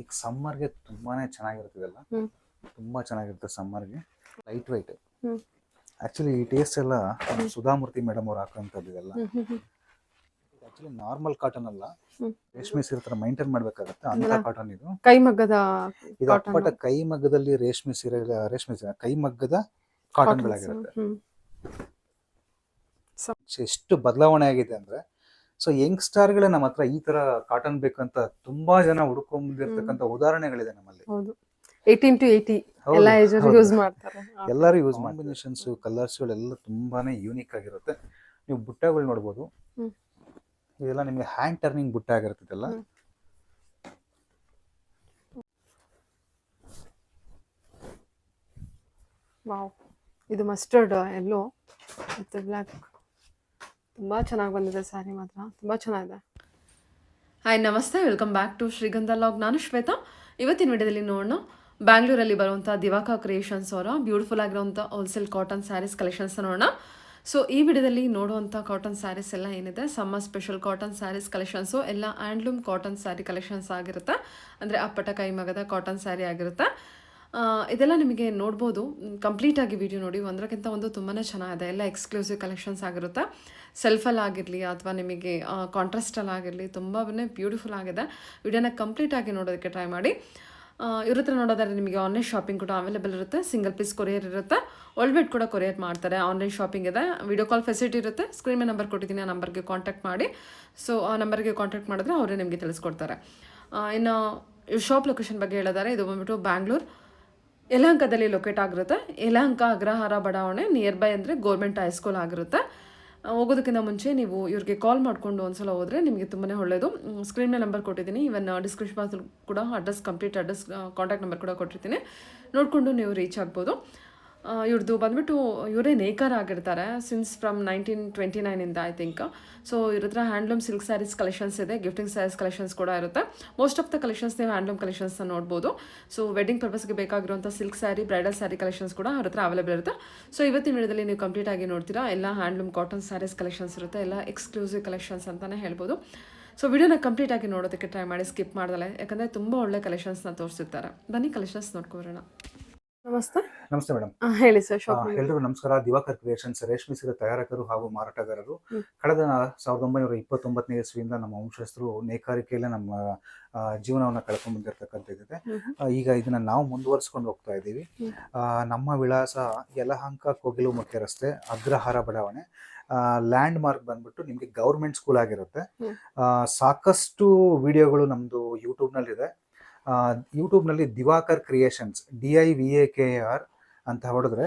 ಈಗ ಸಮ್ಮರ್ಗೆ ತುಂಬಾನೇ ಚೆನ್ನಾಗಿರ್ತದಲ್ಲ, ಹ್ಮ್ ತುಂಬಾ ಚೆನ್ನಾಗಿರುತ್ತೆ ಸಮ್ಮರ್ಗೆ. Light white. ಹ್ಮ್ ಆಕ್ಚುಲಿ ಈ ಟೇಸ್ಟ್ ಎಲ್ಲ ಸುಧಾಮೂರ್ತಿ ಮೇಡಮ್ ಅವ್ರು ಹಾಕೋಂಥದ್ದು ಇದೆಲ್ಲ. Hmm hmm hmm actually normal cotton ಅಲ್ಲ, ಹ್ಮ್ ರೇಷ್ಮೆ ಸೀರೆ ತರ ಮೈಂಟೈನ್ ಮಾಡ್ಬೇಕಾಗತ್ತೆ ಅಂತ ಅಂದ್ರೆ ಕಾಟನ್ ಇದು. ಕೈಮಗ್ಗದ ಇದು ಕಾಟನ್ ಅಪ್ಪಟ ಕೈ ಮಗ್ಗದಲ್ಲಿ ರೇಷ್ಮೆ ಸೀರೆ ಕೈ ಮಗ್ಗದ ಕಾಟನ್ಗಳಾಗಿರುತ್ತೆ. ಎಷ್ಟು ಬದಲಾವಣೆ ಆಗಿದೆ ಅಂದ್ರೆ, ಸೊ ಯಂಗ್ಸ್ಟಾರ್ಗಳೇ ನಮ್ಮ ಹತ್ರ ಈ ತರ ಕಾಟನ್ ಬೇಕಂತ ತುಂಬಾ ಜನ ಹುಡುಕೊಂಡ್ಬಂದಿರ್ತಕ್ಕಂಥ ಉದಾಹರಣೆಗಳಿದೆ ನಮ್ಮಲ್ಲಿ. ಹೌದು 18 to 80 ಹೌದು, ಎಲ್ಲ ಏಜ್ ಹೌದು. ಯೂಸ್ ಮಾಡ್ತಾರೆ. ಎಲ್ಲರೂ ಯೂಸ್ ಕಾಂಬಿನೇಷನ್ಸ್ ಕಲರ್ಸ್ಗಳೆಲ್ಲ ತುಂಬಾನೇ ಯೂನಿಕ್ ಆಗಿರುತ್ತೆ. ನೀವು ಬುಟ್ಟಗಳು ನೋಡ್ಬೋದು, ಹ್ಮ್. ಇದೆಲ್ಲ ನಿಮಗೆ ಹ್ಯಾಂಡ್ ಟರ್ನಿಂಗ್ ಬುಟ್ಟ ಆಗಿರ್ತದಲ್ಲ. ಹ್ಮ್. ವಾವ್, ಇದು ಮಸ್ಟರ್ಡ್ ಎಲ್ಲೋ ಮತ್ತು ಬ್ಲ್ಯಾಕ್ ತುಂಬ ಚೆನ್ನಾಗಿ ಬಂದಿದೆ. ಸ್ಯಾರಿ ಮಾತ್ರ ತುಂಬ ಚೆನ್ನಾಗಿದೆ. ಹಾಯ್ ನಮಸ್ತೆ, welcome back to Srigandha log. ನಾನು ಶ್ವೇತಾ. ಇವತ್ತಿನ ವಿಡಿಯೋದಲ್ಲಿ ನೋಡೋಣ ಬ್ಯಾಂಗ್ಳೂರಲ್ಲಿ ಬರುವಂಥ ದಿವಾಕಾ ಕ್ರಿಯೇಷನ್ಸ್ ಅವರ ಬ್ಯೂಟಿಫುಲ್ ಆಗಿರುವಂಥ ಹೋಲ್ಸೇಲ್ ಕಾಟನ್ ಸ್ಯಾರೀಸ್ ಕಲೆಕ್ಷನ್ಸ್ ನೋಡೋಣ. ಸೊ ಈ ವಿಡಿಯೋದಲ್ಲಿ ನೋಡುವಂಥ ಕಾಟನ್ ಸ್ಯಾರೀಸ್ ಎಲ್ಲ ಏನಿದೆ, summer special cotton sarees collections ಎಲ್ಲ ಹ್ಯಾಂಡ್ಲೂಮ್ ಕಾಟನ್ ಸ್ಯಾರಿ ಕಲೆಕ್ಷನ್ಸ್ ಆಗಿರುತ್ತೆ. ಅಂದರೆ ಅಪ್ಪಟ ಕೈಮಗದ ಕಾಟನ್ ಸ್ಯಾರಿ ಆಗಿರುತ್ತೆ. ಇದೆಲ್ಲ ನಿಮಗೆ ನೋಡ್ಬೋದು, ಕಂಪ್ಲೀಟಾಗಿ ವಿಡಿಯೋ ನೋಡಿ. ಒಂದಕ್ಕಿಂತ ಒಂದು ತುಂಬಾ ಚೆನ್ನಾಗಿದೆ. ಎಲ್ಲ ಎಕ್ಸ್ಕ್ಲೂಸಿವ್ ಕಲೆಕ್ಷನ್ಸ್ ಆಗಿರುತ್ತೆ. ಸೆಲ್ಫಲ್ಲಿ ಆಗಿರಲಿ ಅಥವಾ ನಿಮಗೆ ಕಾಂಟ್ರಾಸ್ಟಲ್ಲಿ ಆಗಿರಲಿ ತುಂಬಾ ಬ್ಯೂಟಿಫುಲ್ ಆಗಿದೆ. ವಿಡಿಯೋನ ಕಂಪ್ಲೀಟಾಗಿ ನೋಡೋದಕ್ಕೆ ಟ್ರೈ ಮಾಡಿ. ಇವ್ರ ಹತ್ರ ನೋಡೋದಾದ್ರೆ ನಿಮಗೆ ಆನ್ಲೈನ್ ಶಾಪಿಂಗ್ ಕೂಡ ಅವೈಲೇಬಲ್ ಇರುತ್ತೆ. ಸಿಂಗಲ್ ಪೀಸ್ ಕೊರಿಯರ್ ಇರುತ್ತೆ. ವರ್ಲ್ಡ್ ವೈಡ್ ಕೂಡ ಕೊರಿಯರ್ ಮಾಡ್ತಾರೆ. ಆನ್ಲೈನ್ ಶಾಪಿಂಗ್ ಇದೆ, ವಿಡಿಯೋ ಕಾಲ್ ಫೆಸಿಲಿಟಿ ಇರುತ್ತೆ. ಸ್ಕ್ರೀನ್ ಮೇಲೆ ನಂಬರ್ ಕೊಟ್ಟಿದ್ದೀನಿ, ಆ ನಂಬರ್ಗೆ ಕಾಂಟ್ಯಾಕ್ಟ್ ಮಾಡಿ. ಸೊ ಆ ನಂಬರ್ಗೆ ಕಾಂಟ್ಯಾಕ್ಟ್ ಮಾಡಿದ್ರೆ ಅವರೇ ನಿಮಗೆ ತಿಳಿಸ್ಕೊಡ್ತಾರೆ. ಇನ್ನು ಶಾಪ್ ಲೊಕೇಶನ್ ಬಗ್ಗೆ ಹೇಳಿದ್ದಾರೆ, ಇದು ಬಂದ್ಬಿಟ್ಟು ಬ್ಯಾಂಗ್ಳೂರ್ ಯಲಹಂಕದಲ್ಲಿ ಲೊಕೇಟ್ ಆಗಿರುತ್ತೆ. ಯಲಹಂಕ ಅಗ್ರಹಾರ ಬಡಾವಣೆ ನಿಯರ್ ಬೈ ಅಂದರೆ ಗೌರ್ಮೆಂಟ್ ಹೈಸ್ಕೂಲ್ ಆಗಿರುತ್ತೆ. ಹೋಗೋದಕ್ಕಿಂತ ಮುಂಚೆ ನೀವು ಇವ್ರಿಗೆ ಕಾಲ್ ಮಾಡಿಕೊಂಡು ಒಂದ್ಸಲ ಹೋದರೆ ನಿಮಗೆ ತುಂಬಾ ಒಳ್ಳೆಯದು. ಸ್ಕ್ರೀನ್ ಮೇಲೆ ನಂಬರ್ ಕೊಟ್ಟಿದ್ದೀನಿ, ಇವನ್ ಡಿಸ್ಕ್ರಿಪ್ಷನ್ ಬಾಕ್ಸ್ ಕೂಡ address, complete address, contact number ಕೂಡ ಕೊಟ್ಟಿರ್ತೀನಿ. ನೋಡಿಕೊಂಡು ನೀವು ರೀಚ್ ಆಗ್ಬೋದು. ಇವ್ರದ್ದು ಬಂದ್ಬಿಟ್ಟು ಇವರೇ ನೇಕಾರ ಆಗಿರ್ತಾರೆ since from 1929 I think. So ಇವ್ರ ಹತ್ರ ಹ್ಯಾಂಡ್ಲೂಮ್ ಸಿಲ್ಕ್ ಸ್ಯಾರೀಸ್ ಕಲೆಕ್ಷನ್ಸ್ ಇದೆ, ಗಿಫ್ಟಿಂಗ್ ಸ್ಯಾರೀಸ್ ಕಲೆಕ್ಷನ್ಸ್ ಕೂಡ ಇರುತ್ತೆ. ಮೋಸ್ಟ್ ಆಫ್ ದ ಕಲೆಕ್ಷನ್ಸ್ ನೀವು ಹ್ಯಾಂಡ್ಲೂಮ್ ಕಲೆಕ್ಷನ್ಸ್ನ ನೋಡ್ಬೋದು. ಸೊ ವೆಡ್ಡಿಂಗ್ ಪರ್ಪಸ್ಗೆ ಬೇಕಾಗಿರುವಂಥ silk sari, bridal sari collections ಕೂಡ ಅವ್ರ ಹತ್ರ ಅವೈಲೇಬಲ್ ಇರುತ್ತೆ. ಸೊ ಇವತ್ತಿನ ವಿಡಿಯೋದಲ್ಲಿ ನೀವು ಕಂಪ್ಲೀಟ್ ಆಗಿ ನೋಡ್ತೀರಾ. ಎಲ್ಲ ಹ್ಯಾಂಡ್ಲೂಮ್ ಕಾಟನ್ ಸ್ಯಾರೀಸ್ ಕಲೆಕ್ಷನ್ಸ್ ಇರುತ್ತೆ, ಎಲ್ಲ ಎಕ್ಸ್ಕ್ಲೂಸಿವ್ ಕಲೆಕ್ಷನ್ಸ್ ಅಂತಲೇ ಹೇಳ್ಬೋದು. ಸೊ ವಿಡಿಯೋನ ಕಂಪ್ಲೀಟ್ ಆಗಿ ನೋಡೋದಕ್ಕೆ ಟ್ರೈ ಮಾಡಿ, ಸ್ಕಿಪ್ ಮಾಡ್ದಲೆ, ಯಾಕಂದರೆ ತುಂಬ ಒಳ್ಳೆ ಕಲೆಕ್ಷನ್ಸ್ನ ತೋರಿಸಿರ್ತಾರೆ. ಬನ್ನಿ ಕಲೆಕ್ಷನ್ಸ್ ನೋಡ್ಕೊಬರೋಣ. ನಮಸ್ತೆ. ನಮಸ್ತೆ ಮೇಡಮ್. ಹೇಳಿ ಸರ್. ಎಲ್ರಿಗೂ ನಮಸ್ಕಾರ. ದಿವಾಕರ್ ಕ್ರಿಯೇಷನ್ಸ್ ರೇಷ್ಮೆ ಸೀರೆ ತಯಾರಕರು ಹಾಗೂ ಮಾರಾಟಗಾರರು. ಕಳೆದ 1929ನೇ ಇಸ್ವಿಯಿಂದ ನಮ್ಮ ವಂಶಸ್ಥರು ನೇಕಾರಿಕೆಯಲ್ಲೇ ನಮ್ಮ ಜೀವನವನ್ನು ಕಳ್ಕೊಂಡು ಬಂದಿರತಕ್ಕಂಥದ್ದಿದೆ. ಈಗ ಇದನ್ನ ನಾವು ಮುಂದುವರಿಸ್ಕೊಂಡು ಹೋಗ್ತಾ ಇದ್ದೀವಿ. ನಮ್ಮ ವಿಳಾಸ ಯಲಹಂಕ ಕೋಗಿಲು ಮುಖ್ಯ ರಸ್ತೆ, ಅಗ್ರಹಾರ ಬಡಾವಣೆ. ಲ್ಯಾಂಡ್ ಮಾರ್ಕ್ ಬಂದ್ಬಿಟ್ಟು ನಿಮಗೆ ಗೌರ್ಮೆಂಟ್ ಸ್ಕೂಲ್ ಆಗಿರುತ್ತೆ. ಸಾಕಷ್ಟು ವಿಡಿಯೋಗಳು ನಮ್ಮದು ಯೂಟ್ಯೂಬ್ನಲ್ಲಿದೆ. ಯೂಟ್ಯೂಬ್ನಲ್ಲಿ ದಿವಾಕರ್ ಕ್ರಿಯೇಷನ್ಸ್ DIVAKR ಅಂತ ಹೊಡೆದ್ರೆ,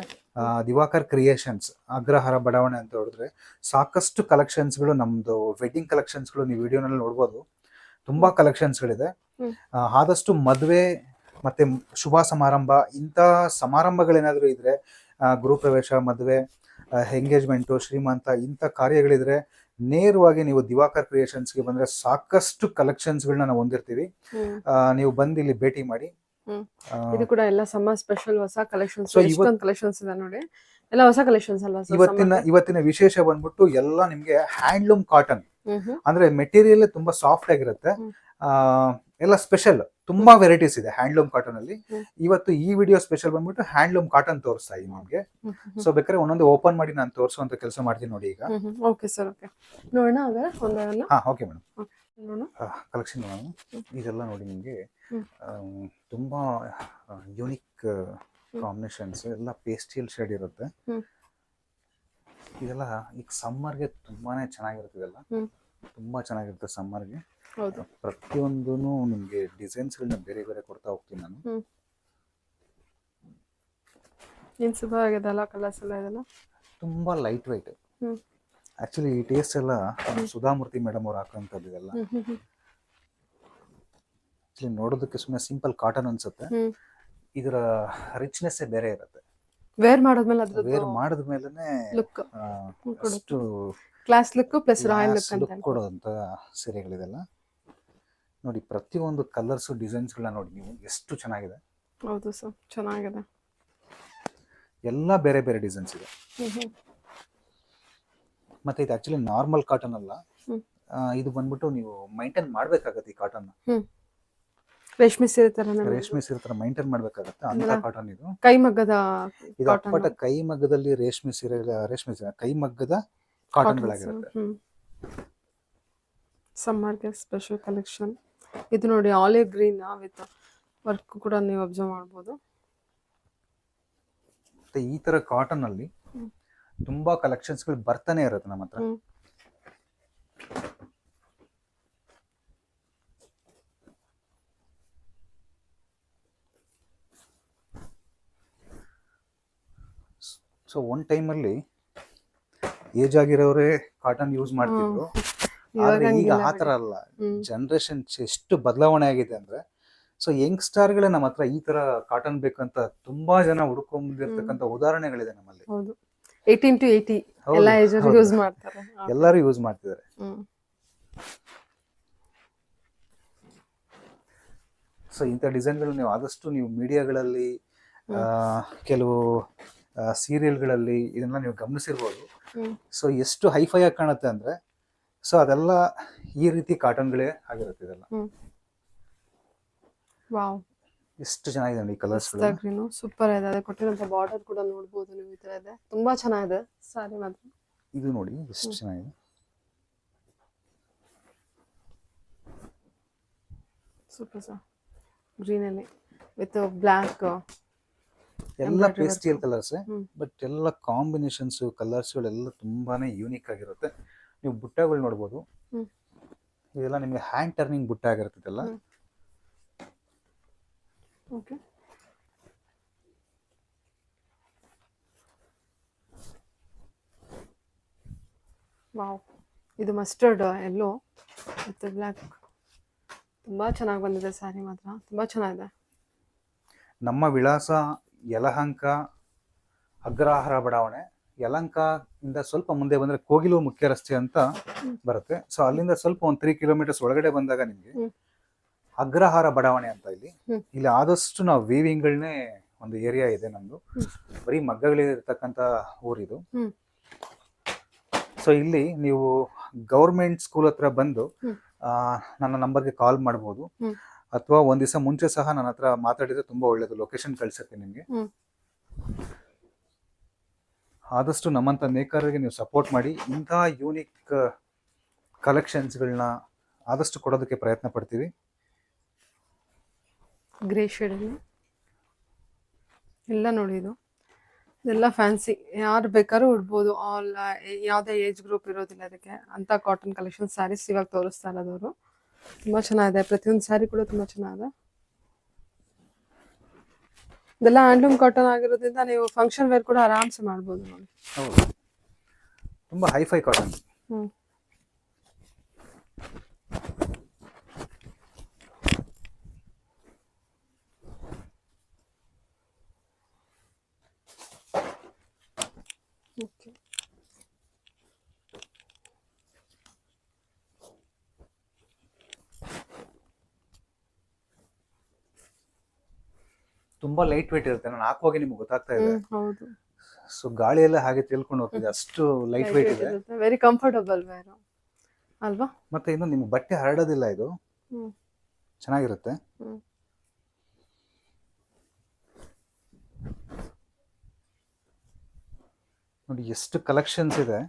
ದಿವಾಕರ್ ಕ್ರಿಯೇಷನ್ಸ್ ಅಗ್ರಹಾರ ಬಡಾವಣೆ ಅಂತ ಹೊಡೆದ್ರೆ ಸಾಕಷ್ಟು ಕಲೆಕ್ಷನ್ಸ್ಗಳು, ನಮ್ಮದು ವೆಡ್ಡಿಂಗ್ ಕಲೆಕ್ಷನ್ಸ್ಗಳು ನೀವು ವಿಡಿಯೋನಲ್ಲಿ ನೋಡ್ಬೋದು. ತುಂಬ ಕಲೆಕ್ಷನ್ಸ್ಗಳಿದೆ. ಆದಷ್ಟು ಮದುವೆ ಮತ್ತು ಶುಭ ಸಮಾರಂಭ, ಇಂಥ ಸಮಾರಂಭಗಳೇನಾದರೂ ಇದ್ದರೆ, ಗೃಹಪ್ರವೇಶ, ಮದುವೆ, ಎಂಗೇಜ್ಮೆಂಟು, ಶ್ರೀಮಂತ, ಇಂಥ ಕಾರ್ಯಗಳಿದ್ರೆ ನೇರವಾಗಿ ನೀವು ದಿವಾಕರ್ ಕ್ರಿಯೇಷನ್ಸ್ಗೆ ಬಂದರೆ ಸಾಕಷ್ಟು ಕಲೆಕ್ಷನ್ಸ್ಗಳನ್ನ ನಾವು ಹೊಂದಿರ್ತೀವಿ. ನೀವು ಬಂದು ಇಲ್ಲಿ ಭೇಟಿ ಮಾಡಿ. ಇದು ಕೂಡ ಎಲ್ಲ ಸಮ್ಮರ್ ಸ್ಪೆಷಲ್ ಹೊಸ ಕಲೆಕ್ಷನ್ಸ್, ಎಷ್ಟೊಂದು ಕಲೆಕ್ಷನ್ಸ್ ಇದೆ ನೋಡಿ. ಎಲ್ಲ ಹೊಸ ಕಲೆಕ್ಷನ್ಸ್ ಅಲ್ವಾ? ಇವತ್ತಿನ ವಿಶೇಷ ಬಂದ್ಬಿಟ್ಟು ಎಲ್ಲ ನಿಮ್ಗೆ ಹ್ಯಾಂಡ್ಲೂಮ್ ಕಾಟನ್, ಅಂದ್ರೆ ಮೆಟೀರಿಯಲ್ ತುಂಬಾ ಸಾಫ್ಟ್ ಆಗಿರುತ್ತೆ. ಎಲ್ಲ ಸ್ಪೆಷಲ್, ತುಂಬಾ ವೆರೈಟೀಸ್ ಇದೆ ಹ್ಯಾಂಡ್ಲೂಮ್ ಕಾಟನ್ ಅಲ್ಲಿ. ಇವತ್ತು ಈ ವಿಡಿಯೋ ಸ್ಪೆಷಲ್ ಬಂದ್ಬಿಟ್ಟು ಹ್ಯಾಂಡ್ಲೂಮ್ ಕಾಟನ್ ತೋರಿಸ್ತಾ ಇದೀನಿ ನಿಮ್ಗೆ. ಸೊ ಬೇಕಾದ್ರೆ ಒಂದೊಂದು ಓಪನ್ ಮಾಡಿ ನಾನು ತೋರಿಸುವಂತ ಕೆಲಸ ಮಾಡ್ತೀನಿ ನೋಡಿ ಈಗ. ಓಕೆ ಸರ್, ಓಕೆ ನೋಡೋಣ ಒಂದೊಂದನ್ನ. ಓಕೆ ಮೇಡಮ್, ನೋಡೋಣ ಕಲೆಕ್ಷನ್ ನೋಡೋಣ. ಇದೆಲ್ಲ ನೋಡಿ ನಿಮ್ಗೆ ತುಂಬಾ ಯೂನಿಕ್ ಕಾಂಬಿನೇಷನ್ಸ್, ಎಲ್ಲ ಪೇಸ್ಟಲ್ ಶೇಡ್ ಇರುತ್ತೆ. ಇದೆಲ್ಲ ಈಗ ಸಮ್ಮರ್ಗೆ ತುಂಬಾನೇ ಚೆನ್ನಾಗಿರುತ್ತೆ. ತುಂಬಾ ಚೆನ್ನಾಗಿರುತ್ತೆ ಸಮ್ಮರ್ಗೆ. ಪ್ರತಿಯೊಂದು ನಿಮ್ಗೆ ಡಿಸೈನ್ಸ್ಗಳನ್ನ ಬೇರೆ ಬೇರೆ ಕೊಡ್ತಾ ಹೋಗ್ತೀನಿ ನಾನು. ಕಲರ್ಸ್ ಎಲ್ಲ ಇದೆಲ್ಲ ತುಂಬಾ ಲೈಟ್ ವೈಟ್. ಆಕ್ಚುಲಿ ಈ ಟೇಸ್ಟ್ ಎಲ್ಲ ಸುಧಾಮೂರ್ತಿ ಮೇಡಮ್ ಅವ್ರು ಹಾಕೋಂಥದ್ದು ಇದೆಲ್ಲ. ಆಕ್ಚುಲಿ ನೋಡೋದಕ್ಕೆ ಸುಮ್ಮನೆ ಸಿಂಪಲ್ ಕಾಟನ್ ಅನ್ಸುತ್ತೆ, ಇದರ ರಿಚ್ನೆಸ್ ಬೇರೆ ಇರುತ್ತೆ. ವೇರ್ ಮಾಡಿದ್ಮೇಲೆ ಅಷ್ಟು class look plus royal look ಕೊಡುವಂತ ಸೀರೆಗಳಿದೆಲ್ಲ ನೋಡಿ. ಪ್ರತಿಯೊಂದು ಕಲರ್ಸ್, ಡಿಸೈನ್ಸ್ಗಳನ್ನ ನೋಡಿ ನೀವು, ಎಷ್ಟು ಚೆನ್ನಾಗಿದೆ. ಹೌದು ಸರ್, ಚೆನ್ನಾಗಿದೆ. ಎಲ್ಲ ಬೇರೆ ಬೇರೆ ಡಿಸೈನ್ಸ್ ಇದೆ. ಮತ್ತೆ ಇದು ಆಕ್ಚುಲಿ ನಾರ್ಮಲ್ ಕಾಟನ್ ಅಲ್ಲ. ಇದು ಬಂದ್ಬಿಟ್ಟು ನೀವು ಮೈಂಟೈನ್ ಮಾಡ್ಬೇಕಾಗತ್ತೆ ಈ ಕಾಟನ್. ರೇಷ್ಮೆ ಸೀರೆ ತರನೇ ರೇಷ್ಮೆ ಸೀರೆ ತರ ಮೈಂಟೈನ್ ಮಾಡ್ಬೇಕಾಗತ್ತೆ ಅಂತ ಇದೆಲ್ಲ ಕಾಟನ್ ಇದು. ಕೈಮಗ್ಗದ ಇದು ಕಾಟನ್ ಅಪ್ಪಟ ಕೈ ಮಗ್ಗದಲ್ಲಿ ರೇಷ್ಮೆ ಸೀರೆ ಕೈ ಮಗ್ಗದ ಕಾಟನ್ಗಳಾಗಿರುತ್ತೆ. ಸಮ್ಮರ್ಗೆ ಸ್ಪೆಷಲ್ ಕಲೆಕ್ಷನ್. ಇದು ನೋಡಿ ಆಲಿವ್ ಗ್ರೀನ್ ವಿತ್ ವರ್ಕ್ ಕೂಡ ನೀವು ಅಬ್ಸರ್ವ್ ಮಾಡ್ಬೋದು. ಮತ್ತೆ ಈ ತರ ಕಾಟನ್ ಅಲ್ಲಿ ತುಂಬಾ ಕಲೆಕ್ಷನ್ಸ್ ಗಳು ಬರ್ತಾನೆ ಇರುತ್ತೆ ನಮ್ಮ ಹತ್ರ. ಸೊ ಒನ್ ಟೈಮ್ ಅಲ್ಲಿ ಏಜ್ ಆಗಿರೋರೇ ಕಾಟನ್ ಯೂಸ್ ಮಾಡ್ತಿದ್ರು. ಆದ್ರೆ ಈಗ ಆತರ ಅಲ್ಲ. ಜನರೇಷನ್ ಎಷ್ಟು ಬದಲಾವಣೆ ಆಗಿದೆ ಅಂದ್ರೆ, ಸೊ ಯಂಗ್ಸ್ಟಾರ್ ಗಳೇ ನಮ್ಮ ಹತ್ರ ಈ ತರ ಕಾಟನ್ ಬೇಕಂತ ತುಂಬಾ ಜನ ಹುಡ್ಕೊಂಡ್ ಬಂದಿರ್ತಕ್ಕಂಥ ಉದಾಹರಣೆಗಳಿದೆ ನಮ್ಮಲ್ಲಿ. 18 to 80 ಎಲ್ಲ ಏಜ್ ಯೂಸ್ ಮಾಡ್ತಾರೆ. ಎಲ್ಲರೂ ಯೂಸ್ ಮಾಡ್ತಿದ್ದಾರೆ. ಸೊ ಇಂಥ ಡಿಸೈನ್ಗಳು ನೀವು ಆದಷ್ಟು ನೀವು ಮೀಡಿಯಾಗಳಲ್ಲಿ ಕೆಲವು ಸೀರಿಯಲ್ಗಳಲ್ಲಿ ಇದನ್ನ ನೀವು ಗಮನಿಸಿರ್ಬೋದು. ಸೊ ಎಷ್ಟು ಹೈಫೈ ಆಗಿ ಕಾಣುತ್ತೆ ಅಂದ್ರೆ, ಸೊ ಅದೆಲ್ಲ ಈ ರೀತಿ ಕಾಟನ್ಗಳೇ ಆಗಿರುತ್ತೆ ಇದೆಲ್ಲ. ವಾವ್, ಎಷ್ಟು ಚೆನ್ನಾಗಿದೆ ನೋಡಿ ಕಲರ್ಸ್. ಸೂಪರ್ ಇದೆ. ಅದಕ್ಕೆ ಕೊಟ್ಟಿರೋಂಥ ಬಾರ್ಡರ್ ಕೂಡ ನೋಡಬಹುದು ನೀವು. ಈ ತರ ಇದೆ, ತುಂಬಾ ಚೆನ್ನಾಗಿದೆ ಸಾರಿ ಮಾತ್ರ. ಇದು ನೋಡಿ ಎಷ್ಟು ಚೆನ್ನಾಗಿದೆ. Super sir. ಗ್ರೀನ್ ಅಲ್ಲಿ ವಿತ್ ಬ್ಲಾಕ್ ಎಲ್ಲ ಪೇಸ್ಟಲ್ ಕಲರ್ಸ್, ಬಟ್ ಎಲ್ಲ ಕಾಂಬಿನೇಷನ್ಸ್ ಕಲರ್ಸ್ ಗಳೆಲ್ಲ ತುಂಬಾನೇ ಯೂನಿಕ್ ಆಗಿರುತ್ತೆ. ನೀವು ಬುಟ್ಟಗಳು ನೋಡ್ಬೋದು. ಇದೆಲ್ಲ ನಿಮಗೆ ಹ್ಯಾಂಡ್ ಟರ್ನಿಂಗ್ ಬುಟ್ಟ ಆಗಿರುತ್ತೆ ಇದೆಲ್ಲ. Okay, wow. ಇದು ಮಸ್ಟರ್ಡ್ ಎಲ್ಲೋ ಮತ್ತು ಬ್ಲ್ಯಾಕ್. ತುಂಬ ಚೆನ್ನಾಗಿ ಬಂದಿದೆ ಸ್ಯಾರಿ ಮಾತ್ರ, ತುಂಬ ಚೆನ್ನಾಗಿದೆ. ನಮ್ಮ ವಿಳಾಸ ಯಲಹಂಕ ಅಗ್ರಹಾರ ಬಡಾವಣೆ. ಯಲಹಂಕ ಇಂದ ಸ್ವಲ್ಪ ಮುಂದೆ ಬಂದ್ರೆ ಕೋಗಿಲು ಮುಖ್ಯ ರಸ್ತೆ ಅಂತ ಬರುತ್ತೆ. ಸೊ ಅಲ್ಲಿಂದ ಸ್ವಲ್ಪ ಒಂದು 3 ಕಿಲೋಮೀಟರ್ಸ್ ಒಳಗಡೆ ಬಂದಾಗ ನಿಮ್ಗೆ ಅಗ್ರಹಾರ ಬಡಾವಣೆ ಅಂತ ಇಲ್ಲಿ ಆದಷ್ಟು ನಾವು ವೀವಿಂಗ್ಗಳನ್ನೇ ಒಂದು ಏರಿಯಾ ಇದೆ ನಮ್ದು. ಬರೀ ಮಗ್ಗಗಳಿರ್ತಕ್ಕಂಥ ಊರಿದು. ಸೊ ಇಲ್ಲಿ ನೀವು ಗೌರ್ಮೆಂಟ್ ಸ್ಕೂಲ್ ಹತ್ರ ಬಂದು ನನ್ನ ನಂಬರ್ಗೆ ಕಾಲ್ ಮಾಡ್ಬೋದು, ಅಥವಾ ಒಂದ್ ದಿವಸ ಮುಂಚೆ ಸಹ ನನ್ನ ಹತ್ರ ಮಾತಾಡಿದ್ರೆ ತುಂಬಾ ಒಳ್ಳೇದು. ಲೊಕೇಶನ್ ಕಳ್ಸಕ್ಕೆ ನಿಮ್ಗೆ. ಆದಷ್ಟು ನಮ್ಮಂತ ನೇಕಾರರಿಗೆ ನೀವು ಸಪೋರ್ಟ್ ಮಾಡಿ. ಇಂತಹ ಯೂನಿಕ್ ಕಲೆಕ್ಷನ್ಸ್ಗಳನ್ನ ಆದಷ್ಟು ಕೊಡೋದಕ್ಕೆ ಪ್ರಯತ್ನ ಪಡ್ತೀವಿ. ಗ್ರೇ ಶೇಡಲ್ಲಿ ಎಲ್ಲ ನೋಡಿ. ಇದೆಲ್ಲ ಫ್ಯಾನ್ಸಿ, ಯಾರು ಬೇಕಾದ್ರೂ ಉಡ್ಬೋದು. ಆಲ್ ಯಾವುದೇ ಏಜ್ ಗ್ರೂಪ್ ಇರೋದಿಲ್ಲ ಅದಕ್ಕೆ ಅಂತ ಕಾಟನ್ ಕಲೆಕ್ಷನ್ ಸ್ಯಾರೀಸ್ ಇವಾಗ ತೋರಿಸ್ತಾ ಇರೋದವರು. ತುಂಬ ಚೆನ್ನಾಗಿದೆ. ಪ್ರತಿಯೊಂದು ಸ್ಯಾರಿ ಕೂಡ ತುಂಬ ಚೆನ್ನಾಗಿದೆ. ಇದೆಲ್ಲ ಹ್ಯಾಂಡ್ಲೂಮ್ ಕಾಟನ್ ಆಗಿರೋದ್ರಿಂದ ನೀವು ಫಂಕ್ಷನ್ ವೇರ್ ಕೂಡ ಆರಾಮ್ಸೆ ಮಾಡ್ಬೋದು ನೋಡಿ. ಹೌದು, ತುಂಬಾ ಹೈಫೈ ಕಾಟನ್. ಓಕೆ, ತುಂಬಾ ಲೈಟ್ ವೇಟ್ ಇರುತ್ತೆ. ನಾನು ಹಾಕುವಾಗ ನಿಮ್ಗೆ ಗೊತ್ತಾಗ್ತಾ ಇದೆ. ಹೌದು. ಸೊ ಗಾಳಿ ಎಲ್ಲ ಹಾಗೆ ತಿಳ್ಕೊಂಡು ಹೋಗ್ತಿದೆ, ಅಷ್ಟು ಲೈಟ್ ವೇಟ್ ಇದೆ. ವೆರಿ ಕಂಫರ್ಟಬಲ್ ವೇರ್ ಅಲ್ವಾ? ಮತ್ತೆ ಇನ್ನು ನಿಮ್ಗೆ ಬಟ್ಟೆ ಹರಡೋದಿಲ್ಲ, ಇದು ಚೆನ್ನಾಗಿರುತ್ತೆ. ನೋಡಿ ಎಷ್ಟು ಕಲೆಕ್ಷನ್ಸ್ ಇದೆ.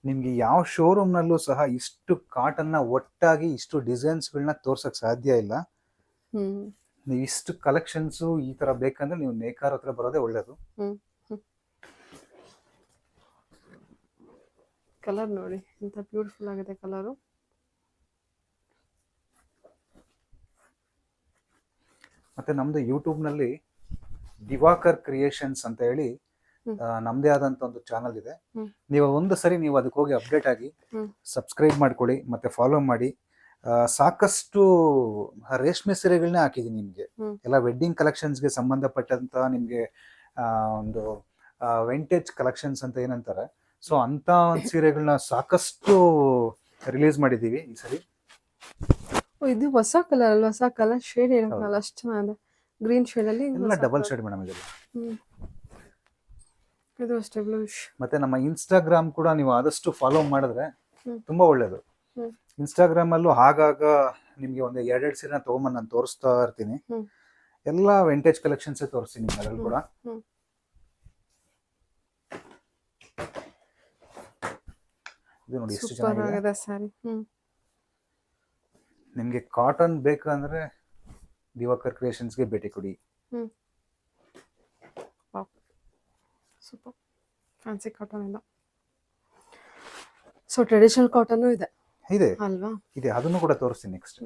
ನಿಮ್ಗೆ ಯಾವ ಶೋರೂಮ್ ನಲ್ಲೂ ಸಹ ಇಷ್ಟು ಕಾಟನ್ ನ ಒಟ್ಟಾಗಿ ಇಷ್ಟು ಡಿಸೈನ್ಸ್ ಗಳನ್ನ ತೋರ್ಸಕ್ ಸಾಧ್ಯ ಇಲ್ಲ. ನೀವು ಇಷ್ಟು ಕಲೆಕ್ಷನ್ಸ್ ಈ ತರ ಬೇಕಂದ್ರೆ ನೀವು ನೇಕಾರ ಹತ್ರ ಬರೋದೇ ಒಳ್ಳೇದು. ಕಲರ್ ನೋಡಿ ಎಂತ ಬ್ಯೂಟಿಫುಲ್ ಆಗಿದೆ ಕಲರು. ಮತ್ತೆ ನಮ್ದು ಯೂಟ್ಯೂಬ್ ನಲ್ಲಿ ದಿವಾಕರ್ ಕ್ರಿಯೇಷನ್ಸ್ ಅಂತ ಹೇಳಿ ನಮ್ದೇ ಆದಂತ ಒಂದು ಚಾನಲ್ ಇದೆ. ನೀವು ಒಂದು ಸರಿ ನೀವು ಅದಕ್ಕೆ ಹೋಗಿ ಅಪ್ಡೇಟ್ ಆಗಿ ಸಬ್ಸ್ಕ್ರೈಬ್ ಮಾಡ್ಕೊಳ್ಳಿ, ಮತ್ತೆ ಫಾಲೋ ಮಾಡಿ. ಸಾಕಷ್ಟು ರೇಷ್ಮೆ ಸೀರೆಗಳನ್ನ ಹಾಕಿದೀನಿ ನಿಮ್ಗೆ. ಎಲ್ಲ ವೆಡ್ಡಿಂಗ್ ಕಲೆಕ್ಷನ್ಸ್ಗೆ ಸಂಬಂಧಪಟ್ಟಂತ ನಿಮ್ಗೆ ಒಂದು ವೆಂಟೇಜ್ ಕಲೆಕ್ಷನ್ಸ್ ಅಂತ ಏನಂತಾರೆ, ಸೊ ಅಂತ ಒಂದು ಸೀರೆಗಳನ್ನ ಸಾಕಷ್ಟು ರಿಲೀಸ್ ಮಾಡಿದೀವಿ ಈ ಸರಿ. ಇದು ಹೊಸ ಕಲರ್ ಅಲ್ವಾ? ಹೊಸ ಕಲರ್ ಶೇಡ್ ಏನಲ್ಲ, ಅಷ್ಟು ಚೆನ್ನಾಗಿದೆ. ಗ್ರೀನ್ ಶೇಡ್ ಅಲ್ಲಿ ಎಲ್ಲ ಡಬಲ್ ಶೇಡ್ ಮೇಡಮ್ ಇದೆಲ್ಲ. ಇದು ಅಷ್ಟೇ ಬ್ಲೂಶ್. ಮತ್ತೆ ನಮ್ಮ ಇನ್ಸ್ಟಾಗ್ರಾಮ್ ಕೂಡ ನೀವು ಆದಷ್ಟು ಫಾಲೋ ಮಾಡಿದ್ರೆ ತುಂಬಾ ಒಳ್ಳೇದು. ಇನ್ಸ್ಟಾಗ್ರಾಮಲ್ಲೂ ಆಗಾಗ ನಿಮಗೆ ಒಂದು ಎರಡೆರಡು ಸೀರೆನ ತೊಗೊಂಬಂದು ನಾನು ತೋರಿಸ್ತಾ ಇರ್ತೀನಿ. ಹ್ಮ್. ಎಲ್ಲ ವಿಂಟೇಜ್ ಕಲೆಕ್ಷನ್ಸೇ ತೋರಿಸ್ತೀನಿ ನಿಮ್ಗೆ ಅದ್ರಲ್ಲಿ ಕೂಡ. ಹ್ಮ್. ಇದು ನೋಡಿ ಎಷ್ಟು ಸೂಪರ್ ಚೆನ್ನಾಗಿದೆ. ಆಗಿದೆ ಸ್ಯಾರಿ. ನಿಮಗೆ ಕಾಟನ್ ಬೇಕಂದ್ರೆ ದಿವಾಕರ್ ಕ್ರಿಯೇಷನ್ಸ್ಗೆ ಭೇಟಿ ಕೊಡಿ. ಸೂಪರ್ ಫ್ಯಾನ್ಸಿ ಕಾಟನ್ ಇಲ್ಲ. ಸೊ ಟ್ರೆಡಿಷನಲ್ ಕಾಟನ್ ಇದೆ ಇದೆ ಅಲ್ವಾ? ಇದೆ, ಅದನ್ನು ಕೂಡ ತೋರಿಸ್ತೀನಿ ನೆಕ್ಸ್ಟ್.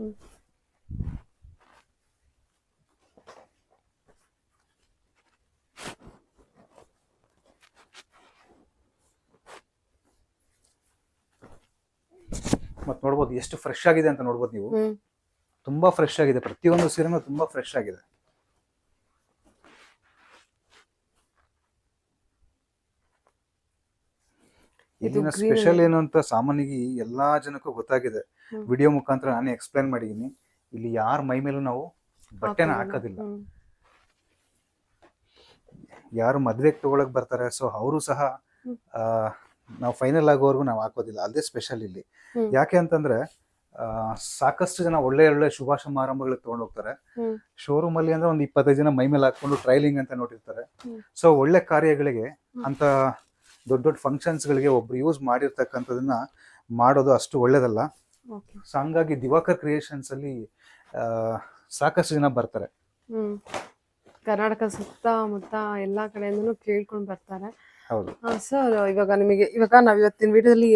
ಮತ್ತೆ ನೋಡ್ಬೋದು ಎಷ್ಟು ಫ್ರೆಶ್ ಆಗಿದೆ ಅಂತ ನೋಡ್ಬೋದು ನೀವು. ತುಂಬಾ ಫ್ರೆಶ್ ಆಗಿದೆ, ಪ್ರತಿಯೊಂದು ಸೀರೆನೂ ತುಂಬಾ ಫ್ರೆಶ್ ಆಗಿದೆ. ಇಲ್ಲಿನ ಸ್ಪೆಷಲ್ ಏನು ಅಂತ ಸಾಮಾನ್ಯವಾಗಿ ಎಲ್ಲಾ ಜನಕ್ಕೂ ಗೊತ್ತಾಗಿದೆ. ವಿಡಿಯೋ ಮುಖಾಂತರ ನಾನೇ ಎಕ್ಸ್ಪ್ಲೈನ್ ಮಾಡಿದೀನಿ. ಇಲ್ಲಿ ಯಾರ ಮೈ ಮೇಲೂ ನಾವು ಬಟ್ಟೆನ ಹಾಕೋದಿಲ್ಲ. ಯಾರು ಮದ್ವೆಗೆ ತಗೊಳಕ್ ಬರ್ತಾರೆ, ಸೊ ಅವರು ಸಹ ನಾವು ಫೈನಲ್ ಆಗೋವರೆಗೂ ನಾವು ಹಾಕೋದಿಲ್ಲ. ಅದೇ ಸ್ಪೆಷಲ್ ಇಲ್ಲಿ. ಯಾಕೆ ಅಂತಂದ್ರೆ ಸಾಕಷ್ಟು ಜನ ಒಳ್ಳೆ ಒಳ್ಳೆ ಶುಭ ಸಮಾರಂಭಗಳಿಗೆ ತಗೊಂಡು ಹೋಗ್ತಾರೆ. ಶೋರೂಮ್ ಅಲ್ಲಿ ಅಂದ್ರೆ ಒಂದು 25 ಜನ ಮೈ ಮೇಲೆ ಹಾಕೊಂಡು ಟ್ರೈಲಿಂಗ್ ಅಂತ ನೋಡಿರ್ತಾರೆ. ಸೊ ಒಳ್ಳೆ ಕಾರ್ಯಗಳಿಗೆ ಅಂತ ದೊಡ್ಡ ದೊಡ್ಡ ಫಂಕ್ಷನ್ಸ್ ಗಳಿಗೆ ಒಬ್ರು ಯೂಸ್ ಮಾಡಿರ್ತಕ್ಕಂಥದನ್ನ ಮಾಡೋದು ಅಷ್ಟು ಒಳ್ಳೇದಲ್ಲ. ಸೊ ಹಂಗಾಗಿ ದಿವಾಕರ್ ಕ್ರಿಯೇಷನ್ಸ್ ಅಲ್ಲಿ ಸಾಕಷ್ಟು ಜನ ಬರ್ತಾರೆ. ಕರ್ನಾಟಕ ಸುತ್ತಮುತ್ತ ಎಲ್ಲಾ ಕಡೆಯಿಂದನೂ ಕೇಳ್ಕೊಂಡು ಬರ್ತಾರೆ. ಹೌದು ಸರ್, ಇವಾಗ ನಾವ್ ಇವತ್ತಿನ ವಿಡಿಯೋದಲ್ಲಿ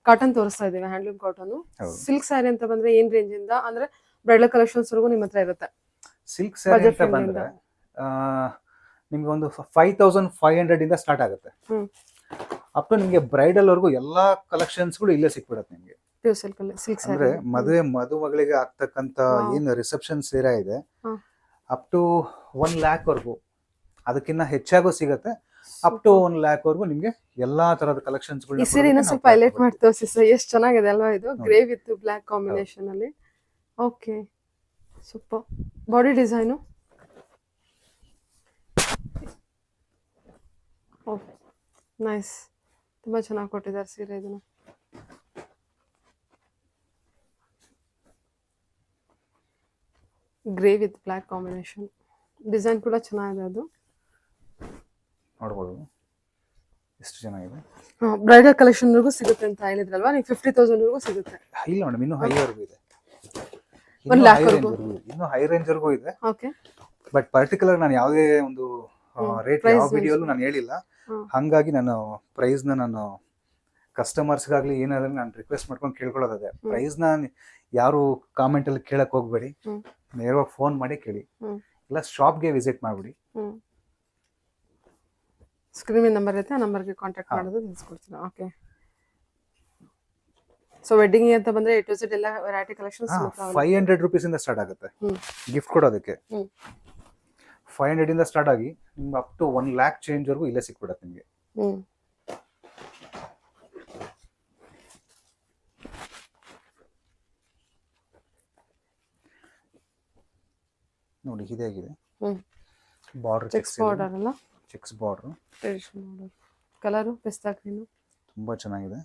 ಕಾಟನ್ ತೋರಿಸ್ತಾ ಇದ್ದೀವಿ, ಹ್ಯಾಂಡ್ಲೂಮ್ ಕಾಟನ್. ಸಿಲ್ಕ್ ಸ್ಯಾರಿ ಅಂತ ಬಂದ್ರೆ ಏನ್ ರೇಂಜ್ ಇಂದ ಅಂದ್ರೆ ಬ್ರೈಡಲ್ ಕಲೆಕ್ಷನ್ಸ್ ವರೆಗೂ ನಿಮ್ಮ ಹತ್ರ ಇರುತ್ತೆ? ಸಿಲ್ಕ್ ಸ್ಯಾರಿ ಅಂತ ಬಂದ್ರೆ ನಿಮ್ಗೆ ಒಂದು 5500 ಇಂದ ಸ್ಟಾರ್ಟ್ ಆಗುತ್ತೆ. ಅಪ್ ಟು ನಿಮ್ಗೆ ಬ್ರೈಡಲ್ ವರ್ಗೂ ಎಲ್ಲಾ ಕಲೆಕ್ಷನ್ಸ್ ಗಳು ಇಲ್ಲೇ ಸಿಕ್ಬಿಡುತ್ತೆ ನಿಮ್ಗೆ. ಅಂದ್ರೆ ಮದುವೆ ಮದುಮಗಳಿಗೆ ಆಗ್ತಕ್ಕಂತ ಏನ್ ರಿಸೆಪ್ಷನ್ ಸೀರೆ ಇದೆ, ಅಪ್ ಟು 1 lakh ವರ್ಗೂ, ಅದಕ್ಕಿಂತ ಹೆಚ್ಚಾಗೂ ಸಿಗುತ್ತೆ. ಅಪ್ ಟು 1 lakh ವರ್ಗೂ ನಿಮ್ಗೆ ಎಲ್ಲಾ ತರದ ಕಲೆಕ್ಷನ್ಸ್ ಈ ಸೀರೆನ ಸ್ವಲ್ಪ ಹೈಲೈಟ್ ಮಾಡಿ ತೋರಿಸಿ ಸರ್. ಎಷ್ಟು ಚೆನ್ನಾಗಿದೆ ಅಲ್ವಾ ಇದು, ಗ್ರೇ ವಿತ್ ಬ್ಲಾಕ್ ಕಾಂಬಿನೇಷನ್ ಅಲ್ಲಿ. Okay, super. Body design nice, ತುಂಬಾ ಚೆನ್ನಾಗಿ ಕೊಟ್ಟಿದ್ದಾರೆ ಸೀರೆ. ಇದನ್ನ grey with black combination, design ಕೂಡ ಚೆನ್ನಾಗಿದೆ. ಅದು ನೋಡ್ಬೋದು ಎಷ್ಟು ಚೆನ್ನಾಗಿದೆ. ಬ್ರೈಡಲ್ ಕಲೆಕ್ಷನ್ ವರೆಗೂ ಸಿಗುತ್ತೆ ಅಂತ ಹೇಳಿದ್ರಲ್ವಾ ನೀವು? 50,000 ವರೆಗೂ ಸಿಗುತ್ತೆ? ಇಲ್ಲ ಮೇಡಮ್, ಇನ್ನೂ ಹೈ ವರ್ಗೂ ಇದೆ. 1 lakh ವರೆಗೂ ಇನ್ನೂ ಹೈ ರೇಂಜ್ ವರ್ಗೂ ಇದೆ. ಓಕೆ. ಬಟ್ ಪರ್ಟಿಕ್ಯುಲರ್ ನಾನು ಯಾವುದೇ ಒಂದು ರೇಟ್ ಯಾವ ವಿಡಿಯೋಲ್ಲೂ ನಾನು ಹೇಳಿಲ್ಲ. ಹಂಗಾಗಿ ನಾನು ಪ್ರೈಸ್ನ ನಾನು ಕಸ್ಟಮರ್ಸ್ಗಾಗ್ಲಿ ಏನಾದ್ರು ನಾನು ರಿಕ್ವೆಸ್ಟ್ ಮಾಡ್ಕೊಂಡು ಕೇಳ್ಕೊಳ್ಳೋದೇ, ಪ್ರೈಸ್ನ ಯಾರು ಕಾಮೆಂಟ್ ಅಲ್ಲಿ ಕೇಳಕ್ ಹೋಗ್ಬೇಡಿ, ನೇರವಾಗಿ ಫೋನ್ ಮಾಡಿ ಕೇಳಿ, ಇಲ್ಲ ಶಾಪ್ಗೆ ವಿಸಿಟ್ ಮಾಡ್ಬಿಡಿ. ಸ್ಕ್ರೀನ್ ನಂಬರ್ ಇರುತ್ತೆ, ಆ ನಂಬರ್ಗೆ ಕಾಂಟ್ಯಾಕ್ಟ್ ಮಾಡೋದು ತಿಳಿಸ್ಕೊಡ್ತೀನಿ. ಓಕೆ. ಸೊ ವೆಡ್ಡಿಂಗ್ ಅಂತ ಬಂದ್ರೆ A to Z ಎಲ್ಲ ವೆರೈಟಿ ಕಲೆಕ್ಷನ್ಸ್ 500 ರೂಪೀಸ್ ಇಂದ ಸ್ಟಾರ್ಟ್ ಆಗುತ್ತೆ ಗಿಫ್ಟ್ ಕೊಡೋದಕ್ಕೆ. 500 ಇಂದ ಸ್ಟಾರ್ಟ್ ಆಗಿ ನಿಮ್ಗೆ ಅಪ್ ಟು 1 lakh ಚೇಂಜ್ ವರ್ಗೂ ಇಲ್ಲೇ ಸಿಕ್ಬಿಡುತ್ತೆ ನಿಮಗೆ. ನೋಡಿ ಇದಾಗಿದೆ ಬಾರ್ಡರ್, ಚೆಕ್ಸ್ ಬಾರ್ಡರ್ ಅಲ್ಲ, cheques border, traditional border. Colour ಪಿಸ್ತಾ ಗ್ರೀನ್ ತುಂಬಾ ಚೆನ್ನಾಗಿದೆ.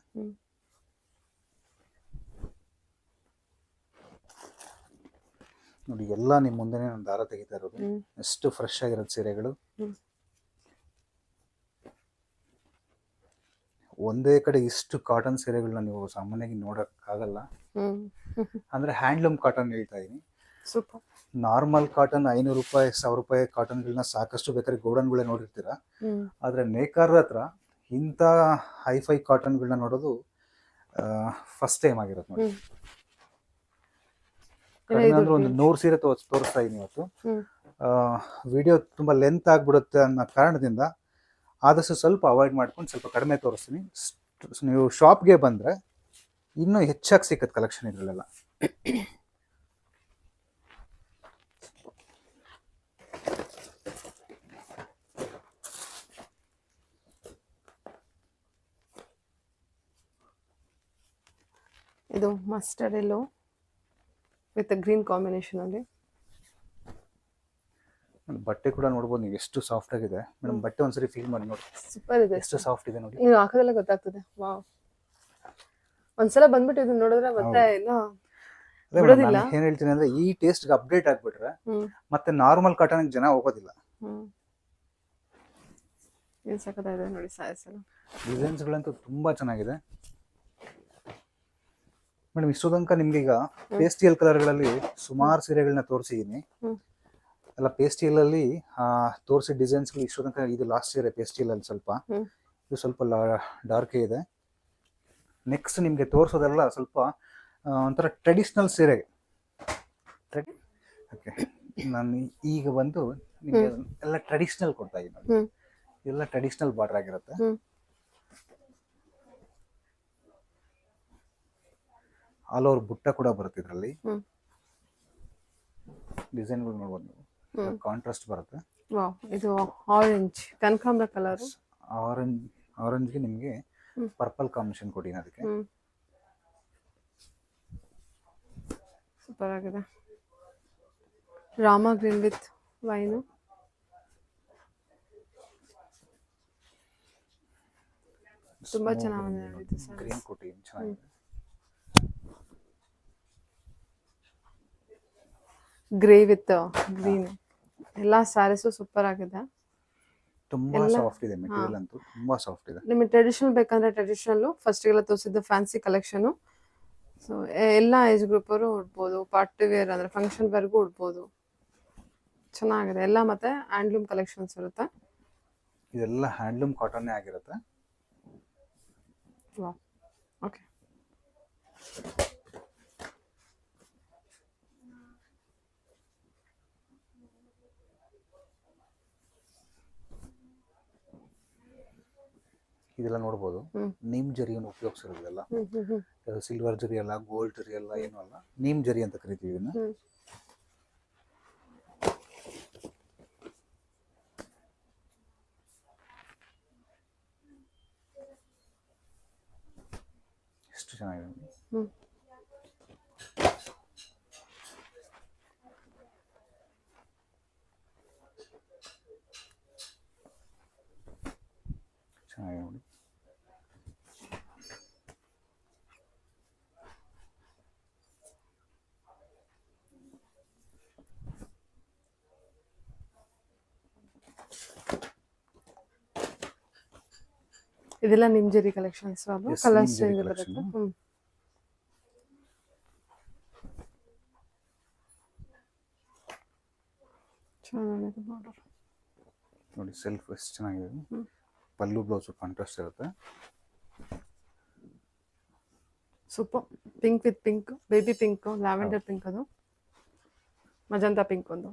ನೋಡಿ ಎಲ್ಲ ನಿಮ್ಮ ಮುಂದೆನೇ ನಾನು ದಾರ ತೆಗಿತಾ ಇರೋದು. ಎಷ್ಟು ಫ್ರೆಶ್ ಆಗಿರೋದು ಸೀರೆಗಳು. ಒಂದೇ ಕಡೆ ಇಷ್ಟು ಕಾಟನ್ ಸೀರೆಗಳನ್ನ ನೀವು ಸಾಮಾನ್ಯವಾಗಿ ನೋಡಕ್ ಆಗಲ್ಲ. ಅಂದ್ರೆ ಹ್ಯಾಂಡ್ಲೂಮ್ ಕಾಟನ್ ಹೇಳ್ತಾ ಇದೀನಿ. ಸೂಪರ್. ನಾರ್ಮಲ್ ಕಾಟನ್ 500 ರೂಪಾಯಿ 1000 ರೂಪಾಯಿ ಕಾಟನ್ಗಳನ್ನ ಸಾಕಷ್ಟು ಬೇಕಾದ್ರೆ ಗೋಡನ್ಗಳೇ ನೋಡಿರ್ತೀರಾ. ಆದ್ರೆ ನೇಕಾರರ ಹತ್ರ ಇಂಥ ಹೈಫೈ ಕಾಟನ್ಗಳನ್ನ ನೋಡೋದು ಫಸ್ಟ್ ಟೈಮ್ ಆಗಿರೋದು ನೋಡಿ. ಕಡಿಮೆ ಅಂದ್ರೆ ಒಂದು 100 ಸೀರೆ ತೋರಿಸ್ತಾ ಇದೀನಿ ಇವತ್ತು. ವಿಡಿಯೋ ತುಂಬಾ ಲೆಂತ್ ಆಗ್ಬಿಡುತ್ತೆ ಅನ್ನೋ ಕಾರಣದಿಂದ ಆದಷ್ಟು ಸ್ವಲ್ಪ ಅವಾಯ್ಡ್ ಮಾಡ್ಕೊಂಡು ಸ್ವಲ್ಪ ಕಡಿಮೆ ತೋರಿಸ್ತೀನಿ. ನೀವು ಶಾಪ್ಗೆ ಬಂದ್ರೆ ಇನ್ನೂ ಹೆಚ್ಚಾಗಿ ಸಿಕ್ಕತ್ತೆ ಕಲೆಕ್ಷನ್ ಇದ್ರಲ್ಲೆಲ್ಲ. ಇದು mustard yellow with green combination ಅಲ್ಲಿ. ಬಟ್ಟೆ ಕೂಡ ನೋಡ್ಬೋದು ನೀವು ಎಷ್ಟು ಸಾಫ್ಟ್ ಆಗಿದೆ ಮೇಡಮ್. ಬಟ್ಟೆ ಒಂದ್ಸರಿ ಫೀಲ್ ಮಾಡಿ ನೋಡಿ, ಸೂಪರ್ ಇದೆ, ಎಷ್ಟು ಸಾಫ್ಟ್ ಇದೆ ನೋಡಿ. ನೀವು ಹಾಕೋದೆಲ್ಲ ಗೊತ್ತಾಗ್ತದೆ. ವಾವ್, ಒಂದ್ಸಲ ಬಂದ್ಬಿಟ್ಟು ಇದನ್ನ ನೋಡಿದ್ರೆ ಮತ್ತೆ ಹೌದು. ಏನೋ ಅದೇ ಮೇಡಮ್ ಬಿಡೋದಿಲ್ಲ. ನಾನು ಏನ್ ಹೇಳ್ತೀನಿ ಅಂದ್ರೆ ಈ ಟೇಸ್ಟ್ಗೆ ಅಪ್ಡೇಟ್ ಆಗ್ಬಿಟ್ರೆ ಹ್ಮ್ ಮತ್ತೆ ನಾರ್ಮಲ್ ಕಾಟನ್ ಜನ ಹೋಗೋದಿಲ್ಲ. ಹ್ಮ್ ಏನ್ ಸಖತ್ತಾಗಿದೆ ನೋಡಿ ಸಾಯಸ್ ಎಲ್ಲ. ಡಿಸೈನ್ಸ್ಗಳಂತೂ ತುಂಬಾ ಚೆನ್ನಾಗಿದೆ ಮೇಡಮ್. ಇಷ್ಟು ತನಕ ನಿಮ್ಗೆ ಈಗ ಪೇಸ್ಟಿಯಲ್ ಕಲರ್ಗಳಲ್ಲಿ ಸುಮಾರು ಸೀರೆಗಳನ್ನ ತೋರಿಸಿದ್ದೀನಿ. ಹ್ಮ್ ಎಲ್ಲ ಪೇಸ್ಟಿಯಲ್ ಅಲ್ಲಿ ತೋರಿಸಿದ ಡಿಸೈನ್ಸ್ಗಳು ಇಷ್ಟು ತನಕ ಇದು ಲಾಸ್ಟ್ ಸೀರೆ ಪೇಸ್ಟಿಯಲ್ ಅಲ್ಲಿ ಸ್ವಲ್ಪ ಹ್ಮ್ ಇದು ಸ್ವಲ್ಪ ಡಾರ್ಕೇ ಇದೆ. ನೆಕ್ಸ್ಟ್ ನಿಮಗೆ ತೋರಿಸೋದೆಲ್ಲ ಸ್ವಲ್ಪ ಒಂಥರ ಟ್ರೆಡಿಷ್ನಲ್ ಸೀರೆ. ಓಕೆ, ನಾನು ಈಗ ಬಂದು ನಿಮಗೆ ಎಲ್ಲ ಟ್ರೆಡಿಷ್ನಲ್ ಕೊಡ್ತಾ ಇದ್ದೀನಿ ನೋಡಿ. ಹ್ಮ್ ಎಲ್ಲ ಟ್ರೆಡಿಷ್ನಲ್ ಬಾರ್ಡರ್ ಆಗಿರುತ್ತೆ. ಹ್ಮ್ ಆಲ್ ಓವರ್ ಬುಟ್ಟ ಕೂಡ ಬರುತ್ತೆ ಇದರಲ್ಲಿ. ಹ್ಮ್ ಡಿಸೈನ್ಗಳು ನೋಡ್ಬೋದು ನೀವು, ಕಾಂಟ್ರಾಸ್ಟ್ ಬರುತ್ತೆ. ವಾವ್, ಇದು ಆರೆಂಜ್ ಕನಕಾಂಬರ ಕಲರ್. ಆರೆಂಜ್ಗೆ ನಿಮಗೆ ಹ್ಮ್. ಪರ್ಪಲ್ ಕಾಂಬಿನೇಷನ್ ಕೊಟ್ಟಿದ್ದೀನಿ ಅದಕ್ಕೆ. ಸೂಪರ್ ಆಗಿದೆ. Rama green with wine. ತುಂಬಾ ಚೆನ್ನಾಗಿದೆ ಇದು ಗ್ರೀನ್ ಕೊಟ್ಟಿದ್ದೀನಿ, ಚೆನ್ನಾಗಿದೆ. Grey with green. ಎಲ್ಲ ಸ್ಯಾರೀಸು ಸೂಪರ್ ಆಗಿದೆ. ತುಂಬಾ ಸಾಫ್ಟ್ ಇದೆ ಮೆಟೀರಿಯಲ್, ಅಂತೂ ತುಂಬಾ ಸಾಫ್ಟ್ ಇದೆ. ನಿಮಗೆ ಟ್ರೆಡಿಷನಲ್ ಬೇಕಂದ್ರೆ ಟ್ರೆಡಿಷನಲ್, ಫಸ್ಟಿಗೆಲ್ಲ ತೋರಿಸಿದ್ದು ಫ್ಯಾನ್ಸಿ ಕಲೆಕ್ಷನು. ಸೊ ಎಲ್ಲ ಏಜ್ ಗ್ರೂಪ್ ಅವರು ಉಡ್ಬೋದು. ಪಾರ್ಟಿ ವೇರ್ ಅಂದ್ರೆ ಫಂಕ್ಷನ್ ವೇರ್ಗೂ ಉಡ್ಬೋದು. ಚೆನ್ನಾಗಿದೆ ಎಲ್ಲ. ಮತ್ತೆ ಹ್ಯಾಂಡ್ಲೂಮ್ ಕಲೆಕ್ಷನ್ಸ್ ಇರುತ್ತೆ. ಇದೆಲ್ಲ ಹ್ಯಾಂಡ್ಲೂಮ್ ಕಾಟನ್ನೇ ಆಗಿರುತ್ತೆ. ಓಕೆ, ಇದೆಲ್ಲ ನೋಡ್ಬೋದು. ನೀಮ್ ಜರಿಯನ್ನು ಉಪಯೋಗಿಸಿರೋದೆಲ್ಲ. ಸಿಲ್ವರ್ ಜರಿ ಅಲ್ಲ, ಗೋಲ್ಡ್ ಜರಿ ಅಲ್ಲ, ಏನೂ ಅಲ್ಲ, ನೀಮ್ ಜರಿ ಅಂತ ಕರಿತೀವಿ ಇದನ್ನ. ಎಷ್ಟು ಚೆನ್ನಾಗಿದೆ. ಚೆನ್ನಾಗಿದೆ ನೋಡಿ. ಇದೆಲ್ಲ ನಿಮ್ಜರಿ ಕಲೆಕ್ಷನ್ಸ್. ಅದು Yes, ಕಲರ್ಸ್ ನಿಮ್ಜರಿ ಚೇಂಜ್ collection. ಬರುತ್ತೆ. ಚೆನ್ನಾಗಿದೆ ಬಾರ್ಡರ್ ನೋಡಿ. ಸೆಲ್ಫ್ ಎಷ್ಟು ಚೆನ್ನಾಗಿದೆ. ಪಲ್ಲು ಬ್ಲೌಸ್ ಕಾಂಟ್ರಾಸ್ಟ್ ಇರುತ್ತೆ. Super. Pink with pink, baby pink, lavender pink, ಅದು ಮಜಂತಾ ಪಿಂಕ್ ಒಂದು.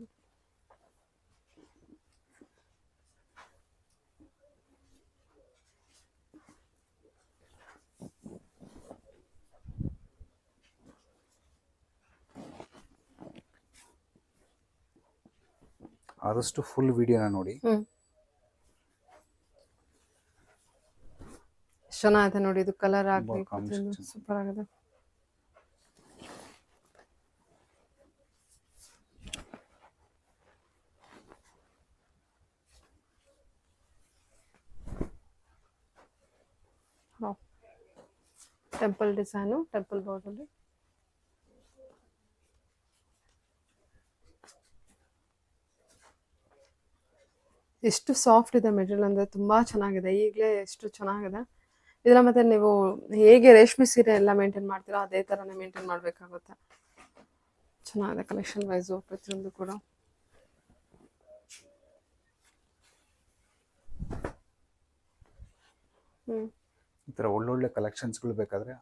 ಆದಷ್ಟು ಫುಲ್ ವಿಡಿಯೋನ ನೋಡಿ. ಚೆನ್ನಾಗಿದೆ ನೋಡಿ. ಇದು ಕಲರ್ ಆಗಲಿ combination. ಸೂಪರ್ ಆಗಿದೆ. Temple design, temple border. ಎಷ್ಟು ಸಾಫ್ಟ್ ಇದೆ ಮೆಟೀರಿಯಲ್ ಅಂದರೆ ತುಂಬಾ ಚೆನ್ನಾಗಿದೆ. ಈಗಲೇ ಎಷ್ಟು ಚೆನ್ನಾಗಿದೆ ಇದೆಲ್ಲ. ಮತ್ತೆ ನೀವು ಹೇಗೆ ರೇಷ್ಮೆ ಸೀರೆ ಎಲ್ಲ ಮೇಂಟೈನ್ ಮಾಡ್ತೀರೋ ಅದೇ ಥರನೇ ಮೇಂಟೈನ್ ಮಾಡಬೇಕಾಗುತ್ತೆ. ಚೆನ್ನಾಗಿದೆ ಕಲೆಕ್ಷನ್ ವೈಸು ಪ್ರತಿಯೊಂದು ಕೂಡ. ಈ ಥರ ಒಳ್ಳೊಳ್ಳೆ ಕಲೆಕ್ಷನ್ಸ್ಗಳು ಬೇಕಾದರೆ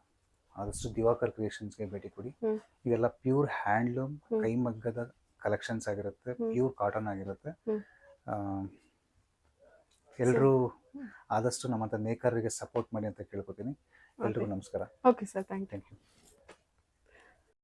ಆದಷ್ಟು ದಿವಾಕರ್ ಕ್ರಿಯೇಷನ್ಸ್ಗೆ ಭೇಟಿ ಕೊಡಿ. ಇದೆಲ್ಲ ಪ್ಯೂರ್ ಹ್ಯಾಂಡ್ಲೂಮ್ ಕೈಮಗ್ಗದ ಕಲೆಕ್ಷನ್ಸ್ ಆಗಿರುತ್ತೆ. ಪ್ಯೂರ್ ಕಾಟನ್ ಆಗಿರುತ್ತೆ. ಎಲ್ಲರೂ ಆದಷ್ಟು ನಮ್ಮಂಥ ಮೇಕರ್ಗೆ ಸಪೋರ್ಟ್ ಮಾಡಿ ಅಂತ ಕೇಳ್ಕೊತೀನಿ. ಎಲ್ರಿಗೂ ನಮಸ್ಕಾರ. Okay sir, thank you.